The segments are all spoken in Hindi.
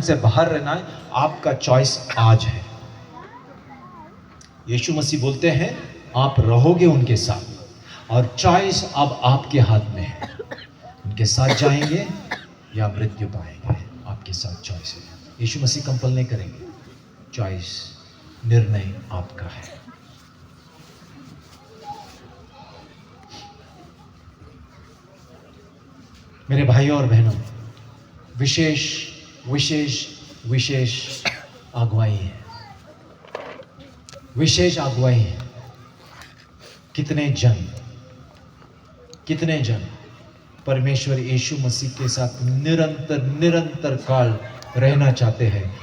उनसे बाहर रहना है, आपका चॉइस आज है। यीशु मसीह बोलते हैं आप रहोगे उनके साथ और चॉइस अब आपके हाथ में है। उनके साथ जाएंगे या मृत्यु पाएंगे, आपके साथ चॉइस है। यीशु मसीह कंपल नहीं करेंगे, चॉइस, निर्णय आपका है। मेरे भाइयों और बहनों, विशेष विशेष विशेष अगुवाई है, विशेष अगुवाई है। कितने जन परमेश्वर यीशु मसीह के साथ निरंतर काल रहना चाहते हैं।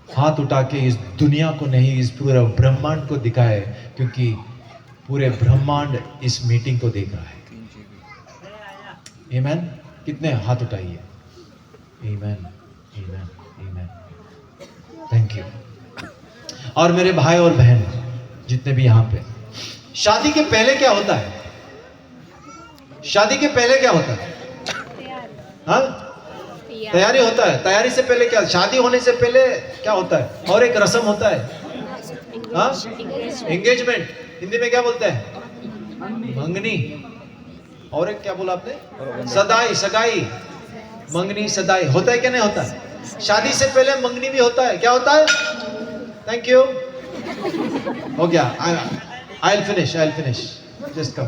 हाथ उठा के इस दुनिया को नहीं, इस पूरे ब्रह्मांड को दिखाए, क्योंकि पूरे ब्रह्मांड इस मीटिंग को देख रहा है। आमेन। कितने हाथ उठाइए। आमेन, आमेन, आमेन। Thank you. और मेरे भाई और बहन जितने भी यहाँ पे, शादी के पहले क्या होता है? शादी के पहले क्या होता है? हाँ, तैयारी होता है। तैयारी से पहले क्या? शादी होने से पहले क्या होता है? और एक रस्म होता है, हाँ, एंगेजमेंट। हिंदी में क्या बोलते हैं? मंगनी। और एक क्या बोला आपने? सगाई। सगाई, मंगनी, सगाई होता है क्या नहीं होता है? शादी से पहले मंगनी भी होता है। क्या होता है? थैंक यू, हो गया। I'll finish. Just come.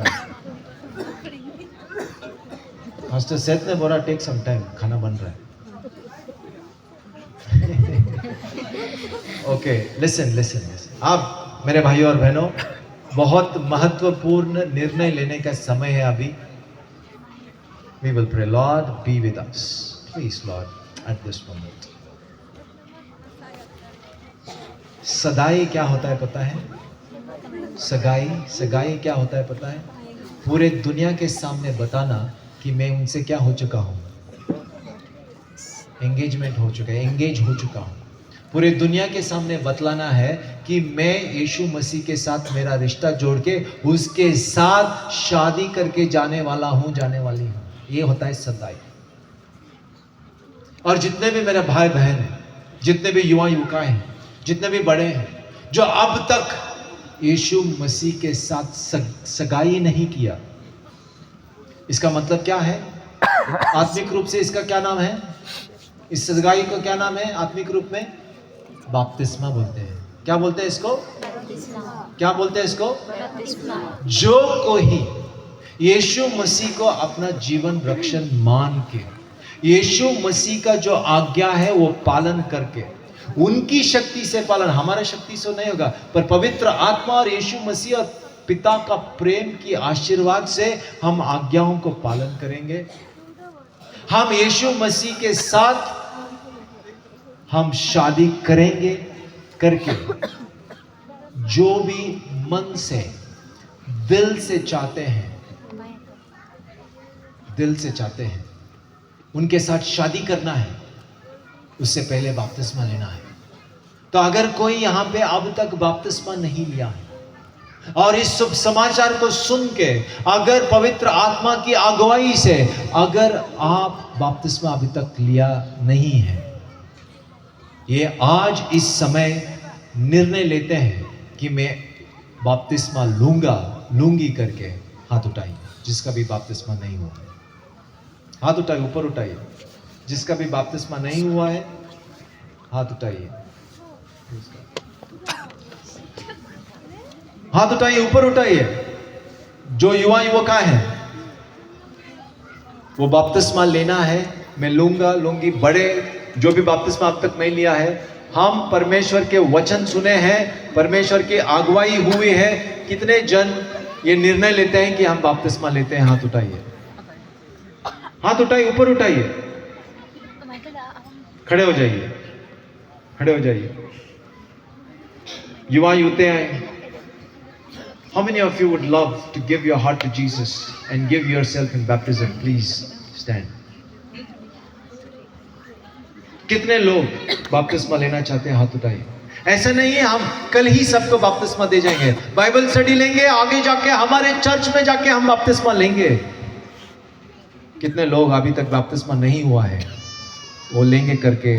Master सेठ ने बोला टेक सम टाइम, खाना बन रहा है। Okay, listen. अब मेरे भाइयों और बहनों, बहुत महत्वपूर्ण निर्णय लेने का समय है अभी। We will pray, Lord, be with us, please, Lord, at this moment. सगाई क्या होता है पता है? सगाई क्या होता है पता है? पूरे दुनिया के सामने बताना कि मैं उनसे क्या हो चुका हूँ, एंगेजमेंट हो चुका है, एंगेज हो चुका हूँ। पूरे दुनिया के सामने बतलाना है कि मैं यीशु मसीह के साथ मेरा रिश्ता जोड़ के उसके साथ शादी करके जाने वाला हूँ, जाने वाली हूँ। ये होता है सगाई। और जितने भी मेरे भाई बहन हैं, जितने भी युवा युवकाएं हैं, जितने भी बड़े हैं, जो अब तक यीशु मसीह के साथ सगाई नहीं किया, इसका मतलब क्या है? आत्मिक रूप से इसका क्या नाम है? इस सगाई को क्या नाम है आत्मिक रूप में? बपतिस्मा बोलते हैं। क्या बोलते हैं इसको? क्या बोलते हैं इसको? जो कोई यीशु मसीह को अपना जीवन रक्षण मान के, यीशु मसीह का जो आज्ञा है वो पालन करके, उनकी शक्ति से पालन, हमारे शक्ति से नहीं होगा, पर पवित्र आत्मा और यीशु मसीह और पिता का प्रेम की आशीर्वाद से हम आज्ञाओं को पालन करेंगे। हम यीशु मसीह के साथ हम शादी करेंगे, करके जो भी मन से, दिल से चाहते हैं उनके साथ शादी करना है, उससे पहले बपतिस्मा लेना है। तो अगर कोई यहाँ पे अब तक बपतिस्मा नहीं लिया है और इस शुभ समाचार को सुन के अगर पवित्र आत्मा की अगुवाई से अगर आप बपतिस्मा अभी तक लिया नहीं है, ये आज इस समय निर्णय लेते हैं कि मैं बपतिस्मा लूंगी करके हाथ उठाइए। जिसका भी बपतिस्मा नहीं हुआ है हाथ उठाइए, ऊपर उठाइए। जिसका भी बपतिस्मा नहीं हुआ है हाथ उठाइए, हाथ उठाइए, ऊपर उठाइए। जो युवा युवका है वो बपतिस्मा लेना है, मैं लूंगी। बड़े जो भी बपतिस्मा अब तक नहीं लिया है, हम परमेश्वर के वचन सुने हैं, परमेश्वर की अगुवाई हुई है। कितने जन ये निर्णय लेते हैं कि हम बपतिस्मा लेते हैं? हाथ उठाइए, हाथ उठाइए, ऊपर उठाइए, खड़े हो जाइए। युवा युवतियां, how many of you would love to give your heart to Jesus and give yourself in baptism? Please stand. कितने लोग बपतिस्मा लेना चाहते हैं? हाथ उठाइए। ऐसा नहीं है हम कल ही सबको बपतिस्मा दे जाएंगे। बाइबल स्टडी लेंगे, आगे जाके हमारे चर्च में जाके हम बपतिस्मा लेंगे। कितने लोग अभी तक बपतिस्मा नहीं हुआ है, वो लेंगे करके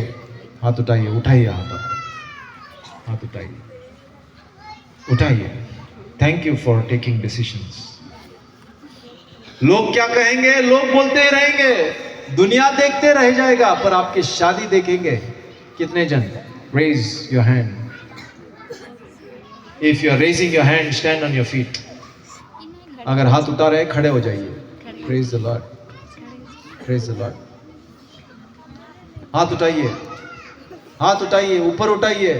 हाथ उठाइए, उठाइए हाथ आपका, हाथ उठाइए, उठाइए। Thank you for taking decisions. लोग क्या कहेंगे? लोग बोलते ही रहेंगे, दुनिया देखते रह जाएगा, पर आपकी शादी देखेंगे कितने जन? Raise your hand. If you are raising your hand, stand on your feet. अगर हाथ उतारे हैं, खड़े हो जाइए। Praise the lord, praise the lord. हाथ उठाइए, हाथ उठाइए, ऊपर उठाइए।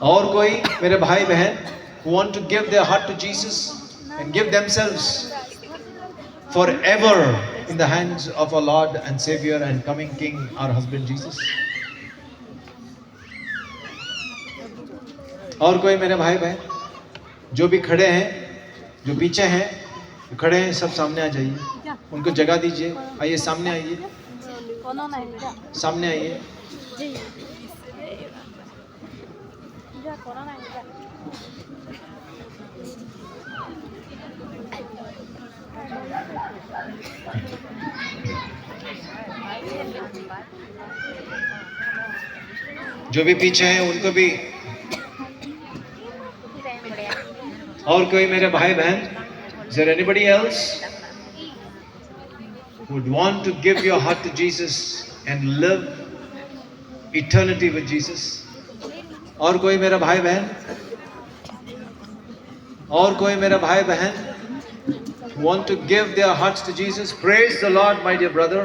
और कोई मेरे भाई बहन who want to give their heart to Jesus and give themselves forever in the hands of our Lord and Savior and coming King, our husband Jesus? और कोई मेरे भाई बहन जो भी खड़े हैं, जो पीछे हैं, जो खड़े हैं, सब सामने आ जाइए, उनको जगह दीजिए। आइए, सामने आइए, सामने आइए। जो भी पीछे हैं उनको भी। और कोई मेरे भाई बहन, is there anybody else who would want to give your heart to Jesus and live eternity with Jesus? और कोई मेरा भाई बहन, और कोई मेरा भाई बहन want to give their hearts to Jesus? Praise the Lord, my dear brother.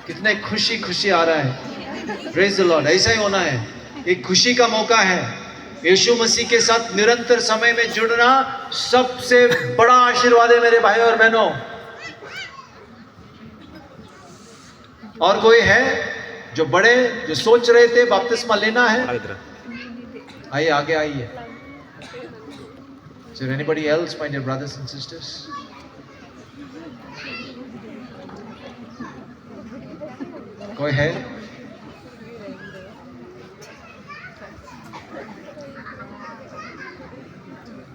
कितने खुशी खुशी आ रहा है। Praise the Lord। ऐसा ही होना है, एक खुशी का मौका है। यीशु मसीह के साथ निरंतर समय में जुड़ना सबसे बड़ा आशीर्वाद है मेरे भाई और बहनों। और कोई है जो बड़े, जो सोच रहे थे बपतिस्मा लेना है? आइए, आगे आइए। Is there anybody else, my dear brothers and sisters? कोई है?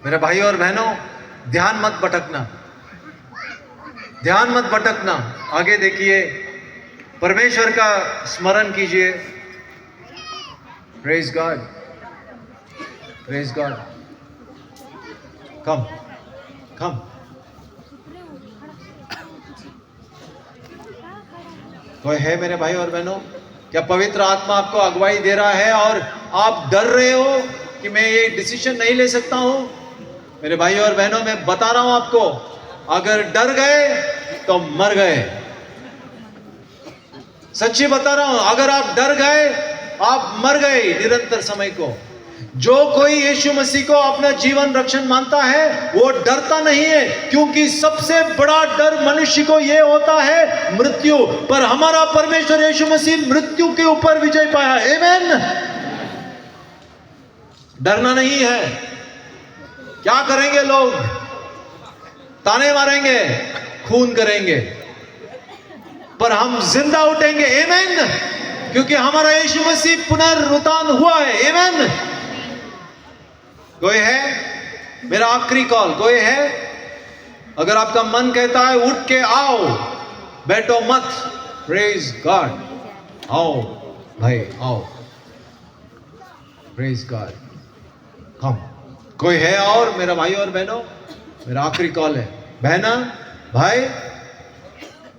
मेरे भाई और बहनों, ध्यान मत भटकना, ध्यान मत भटकना। आगे देखिए, परमेश्वर का स्मरण कीजिए। Praise God, praise God. Come come. कोई है मेरे भाई और बहनों? क्या पवित्र आत्मा आपको अगुवाई दे रहा है और आप डर रहे हो कि मैं ये डिसीजन नहीं ले सकता हूं? मेरे भाई और बहनों, मैं बता रहा हूं आपको, अगर डर गए तो मर गए। सच्ची बता रहा हूं, अगर आप डर गए, आप मर गए निरंतर समय को। जो कोई यीशु मसीह को अपना जीवन रक्षण मानता है, वो डरता नहीं है, क्योंकि सबसे बड़ा डर मनुष्य को ये होता है मृत्यु। पर हमारा परमेश्वर यीशु मसीह मृत्यु के ऊपर विजय पाया। आमीन। डरना नहीं है। क्या करेंगे लोग? ताने मारेंगे, खून करेंगे, पर हम जिंदा उठेंगे। आमीन। क्योंकि हमारा यीशु मसीह पुनरुत्थान हुआ है। आमीन। कोई है? मेरा आखिरी कॉल। कोई है? अगर आपका मन कहता है उठ के आओ, बैठो मत। Praise God. आओ भाई, आओ। Praise God. कम। कोई है और मेरा भाई और बहनों? मेरा आखिरी कॉल है। बहना, भाई,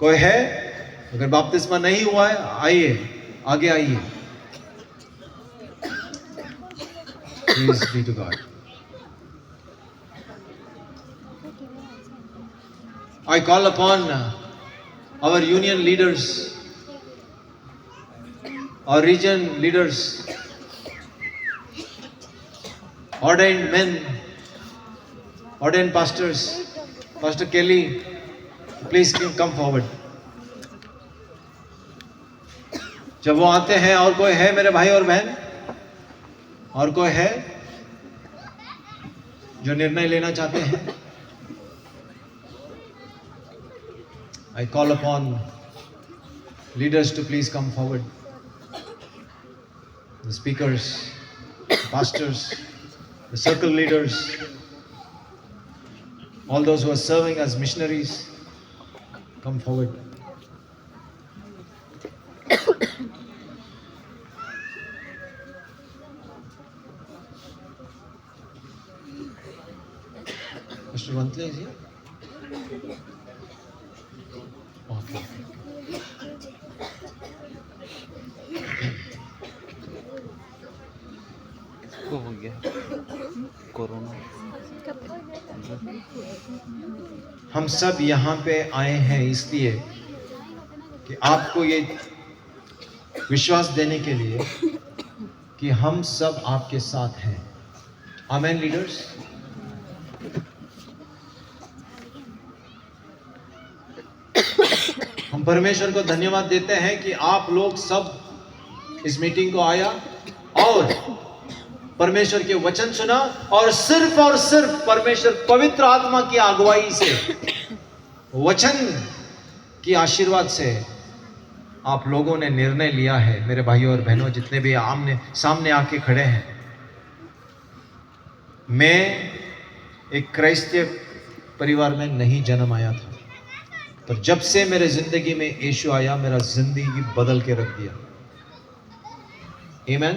कोई है? अगर बपतिस्मा नहीं हुआ है, आइए, आगे आइए। Praise be to God. I call upon our union leaders, our region leaders, ordained men, ordained pastors. Pastor Kelly, please come forward. जब वो आते हैं, और कोई है मेरे भाई और बहन? और कोई है जो निर्णय लेना चाहते हैं? I call upon leaders to please come forward. The speakers, the pastors, the circle leaders, all those who are serving as missionaries, come forward. Mister मंथली जी, ओके। को हो गया कोरोना। हम सब यहाँ पे आए हैं इसलिए कि आपको ये विश्वास देने के लिए कि हम सब आपके साथ हैं। आमेन लीडर्स। हम परमेश्वर को धन्यवाद देते हैं कि आप लोग सब इस मीटिंग को आया और परमेश्वर के वचन सुना और सिर्फ परमेश्वर पवित्र आत्मा की अगुवाई से, वचन की आशीर्वाद से आप लोगों ने निर्णय लिया है। मेरे भाइयों और बहनों, जितने भी आमने सामने आके खड़े हैं, मैं एक क्राइस्तीय परिवार में नहीं जन्म आया था, पर जब से मेरे जिंदगी में यीशु आया, मेरा जिंदगी बदल के रख दिया। आमीन।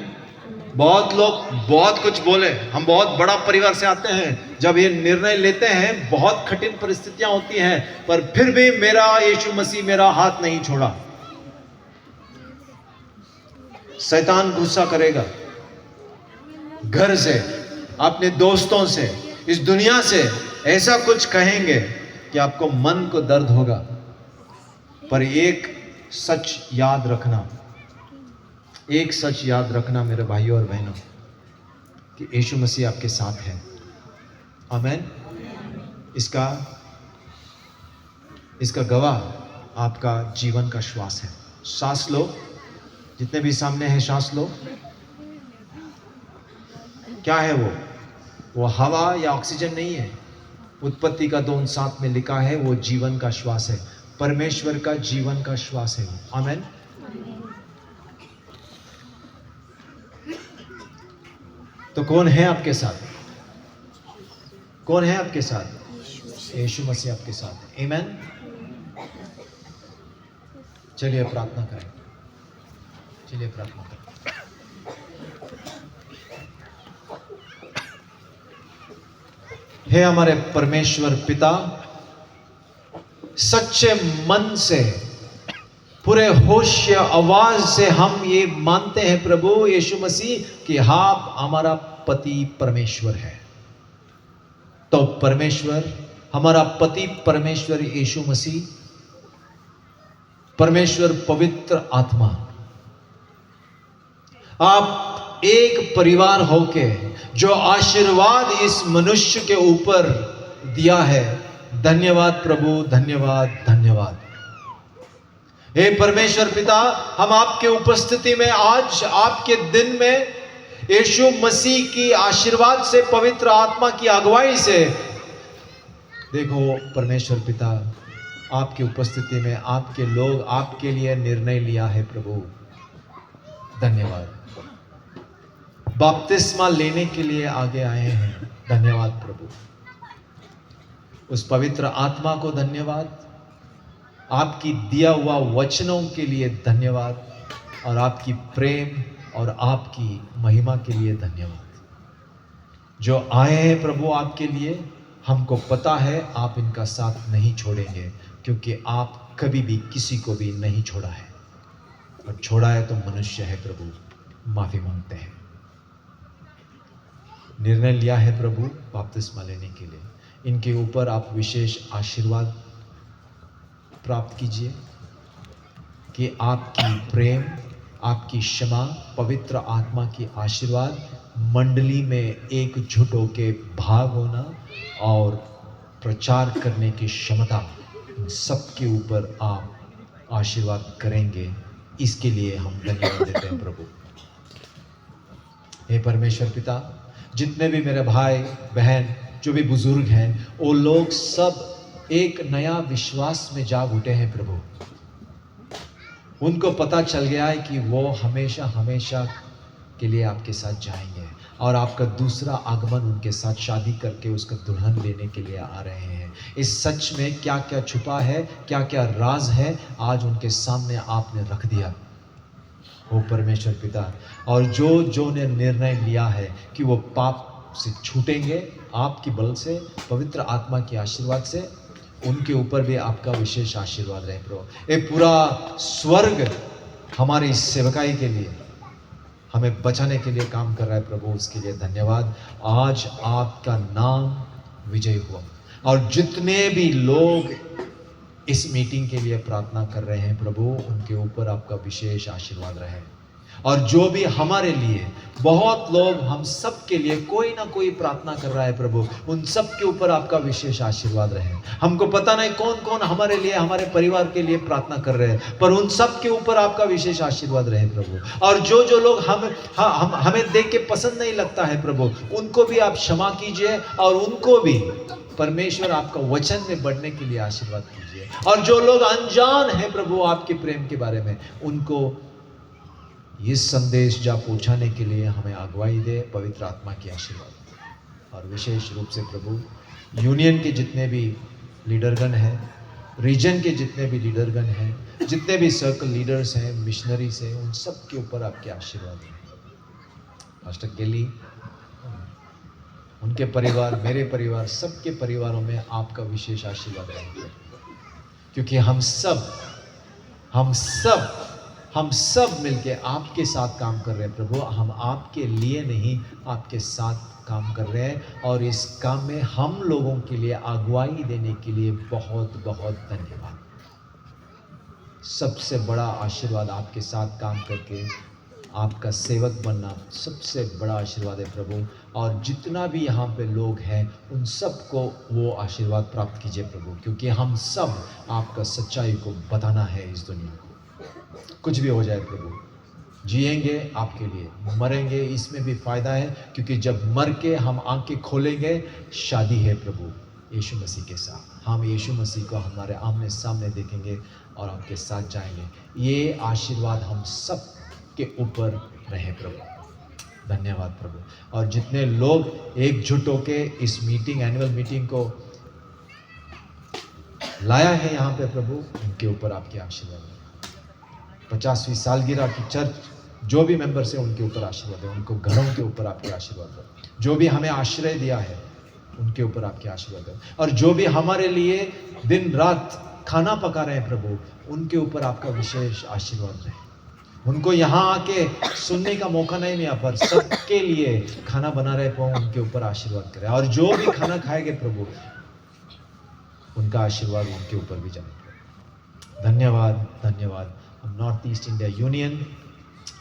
बहुत लोग बहुत कुछ बोले, हम बहुत बड़ा परिवार से आते हैं, जब ये निर्णय लेते हैं बहुत कठिन परिस्थितियां होती हैं, पर फिर भी मेरा यीशु मसीह मेरा हाथ नहीं छोड़ा। शैतान गुस्सा करेगा, घर से, अपने दोस्तों से, इस दुनिया से ऐसा कुछ कहेंगे कि आपको मन को दर्द होगा, पर एक सच याद रखना, एक सच याद रखना मेरे भाइयों और बहनों, कि यीशु मसीह आपके साथ है। आमीन। इसका गवाह आपका जीवन का श्वास है। सांस लो, जितने भी सामने हैं सांस लो। क्या है वो हवा या ऑक्सीजन नहीं है। उत्पत्ति का 2:7 में लिखा है वो जीवन का श्वास है, परमेश्वर का जीवन का श्वास है। आमीन। तो कौन है आपके साथ? कौन है आपके साथ? यीशु मसीह आपके साथ है। आमीन। चलिए प्रार्थना करें, चलिए प्रार्थना करें। हे हमारे परमेश्वर पिता, सच्चे मन से, पूरे होश या आवाज से हम ये मानते हैं प्रभु यीशु मसीह कि आप हमारा पति परमेश्वर है। तो परमेश्वर, हमारा पति परमेश्वर यीशु मसीह, परमेश्वर पवित्र आत्मा, आप एक परिवार होके जो आशीर्वाद इस मनुष्य के ऊपर दिया है, धन्यवाद प्रभु, धन्यवाद, धन्यवाद। हे परमेश्वर पिता, हम आपके उपस्थिति में आज आपके दिन में यीशु मसीह की आशीर्वाद से, पवित्र आत्मा की अगुवाई से, देखो परमेश्वर पिता, आपकी उपस्थिति में आपके लोग आपके लिए निर्णय लिया है प्रभु, धन्यवाद। बपतिस्मा लेने के लिए आगे आए हैं, धन्यवाद प्रभु। उस पवित्र आत्मा को धन्यवाद, आपकी दिया हुआ वचनों के लिए धन्यवाद, और आपकी प्रेम और आपकी महिमा के लिए धन्यवाद। जो आए हैं प्रभु आपके लिए, हमको पता है आप इनका साथ नहीं छोड़ेंगे, क्योंकि आप कभी भी किसी को भी नहीं छोड़ा है, और छोड़ा है तो मनुष्य है प्रभु, माफी मांगते हैं। निर्णय लिया है प्रभु बपतिस्मा लेने के लिए, इनके ऊपर आप विशेष आशीर्वाद प्राप्त कीजिए कि आपकी प्रेम, आपकी क्षमा, पवित्र आत्मा की आशीर्वाद, मंडली में एकजुट होके भाग होना और प्रचार करने की क्षमता, सबके ऊपर आप आशीर्वाद करेंगे, इसके लिए हम धन्यवाद देते हैं प्रभु। हे परमेश्वर पिता, जितने भी मेरे भाई बहन, जो भी बुजुर्ग हैं, वो लोग सब एक नया विश्वास में जाग उठे हैं प्रभु। उनको पता चल गया है कि वो हमेशा हमेशा के लिए आपके साथ जाएंगे, और आपका दूसरा आगमन उनके साथ शादी करके उसका दुल्हन लेने के लिए आ रहे हैं। इस सच में क्या क्या छुपा है, क्या क्या राज है, आज उनके सामने आपने रख दिया। ओ परमेश्वर पिता, और जो ने निर्णय लिया है कि वो पाप से छूटेंगे आपकी बल से, पवित्र आत्मा के आशीर्वाद से, उनके ऊपर भी आपका विशेष आशीर्वाद रहे प्रभु। ये पूरा स्वर्ग हमारी इस सेवकाई के लिए, हमें बचाने के लिए काम कर रहा है प्रभु, उसके लिए धन्यवाद। आज आपका नाम विजय हुआ, और जितने भी लोग इस मीटिंग के लिए प्रार्थना कर रहे हैं प्रभु, उनके ऊपर आपका विशेष आशीर्वाद रहे। और जो भी हमारे लिए, बहुत लोग हम सब के लिए कोई ना कोई प्रार्थना कर रहा है प्रभु, उन सब के ऊपर आपका विशेष आशीर्वाद रहे। हमको पता नहीं कौन कौन हमारे लिए, हमारे परिवार के लिए प्रार्थना कर रहे हैं, पर उन सब के ऊपर आपका विशेष आशीर्वाद रहे प्रभु। और जो लोग हमें देख के पसंद नहीं लगता है प्रभु, उनको भी आप क्षमा कीजिए, और उनको भी परमेश्वर आपका वचन में बढ़ने के लिए आशीर्वाद कीजिए। और जो लोग अनजान हैं प्रभु आपके प्रेम के बारे में, उनको ये संदेश जा पहुंचाने के लिए हमें अगुवाई दे, पवित्र आत्मा की आशीर्वाद। और विशेष रूप से प्रभु यूनियन के जितने भी लीडरगण हैं, रीजन के जितने भी लीडरगण हैं, जितने भी सर्कल लीडर्स हैं, मिशनरीज हैं, उन सब के ऊपर आपके आशीर्वाद हैं। पास्टर केली, उनके परिवार, मेरे परिवार, सबके परिवारों में आपका विशेष आशीर्वाद रहेगा, क्योंकि हम सब मिलके आपके साथ काम कर रहे हैं प्रभु। हम आपके लिए नहीं, आपके साथ काम कर रहे हैं, और इस काम में हम लोगों के लिए अगुवाई देने के लिए बहुत बहुत धन्यवाद। सबसे बड़ा आशीर्वाद आपके साथ काम करके आपका सेवक बनना सबसे बड़ा आशीर्वाद है प्रभु। और जितना भी यहाँ पे लोग हैं, उन सबको वो आशीर्वाद प्राप्त कीजिए प्रभु, क्योंकि हम सब आपका सच्चाई को बताना है इस दुनिया को। कुछ भी हो जाए प्रभु, जिएंगे आपके लिए, मरेंगे इसमें भी फायदा है, क्योंकि जब मर के हम आंखें खोलेंगे, शादी है प्रभु यीशु मसीह के साथ। हम यीशु मसीह को हमारे आमने सामने देखेंगे और आपके साथ जाएंगे। ये आशीर्वाद हम सब के ऊपर रहे प्रभु। धन्यवाद प्रभु। और जितने लोग एकजुट होके इस मीटिंग, एनुअल मीटिंग को लाया है यहाँ पे प्रभु, उनके ऊपर आपके आशीर्वाद। 50वीं सालगिरह की चर्च, जो भी मेंबर्स हैं उनके ऊपर आशीर्वाद है, उनको घरों के ऊपर आपके आशीर्वाद है। जो भी हमें आश्रय दिया है उनके ऊपर आपके आशीर्वाद है, और जो भी हमारे लिए दिन रात खाना पका रहे हैं प्रभु, उनके ऊपर आपका विशेष आशीर्वाद है। उनको यहाँ आके सुनने का मौका नहीं मिला, पर सबके लिए खाना बना रहे प्रभु, उनके ऊपर आशीर्वाद करें। और जो भी खाना खाएंगे प्रभु, उनका आशीर्वाद उनके ऊपर भी जाए। धन्यवाद धन्यवाद। हम north east India union,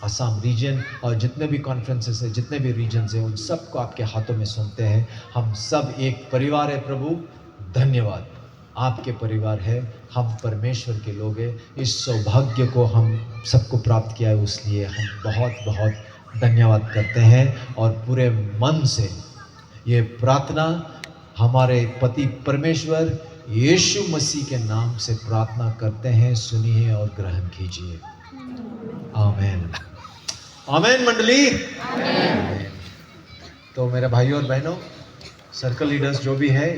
Assam region, और जितने भी कॉन्फ्रेंसेस हैं, जितने भी रीजन्स हैं, उन सबको आपके हाथों में सौंपते हैं। हम सब एक परिवार है प्रभु। धन्यवाद, आपके परिवार है, हम परमेश्वर के लोग हैं। इस सौभाग्य को हम सबको प्राप्त किया है, इसलिए हम बहुत बहुत धन्यवाद करते हैं। और पूरे मन से ये प्रार्थना हमारे पति परमेश्वर यीशु मसीह के नाम से प्रार्थना करते हैं। सुनिए और ग्रहण कीजिए। आमीन आमीन मंडली, आमीन। तो मेरे भाइयों और बहनों, सर्कल लीडर्स जो भी है,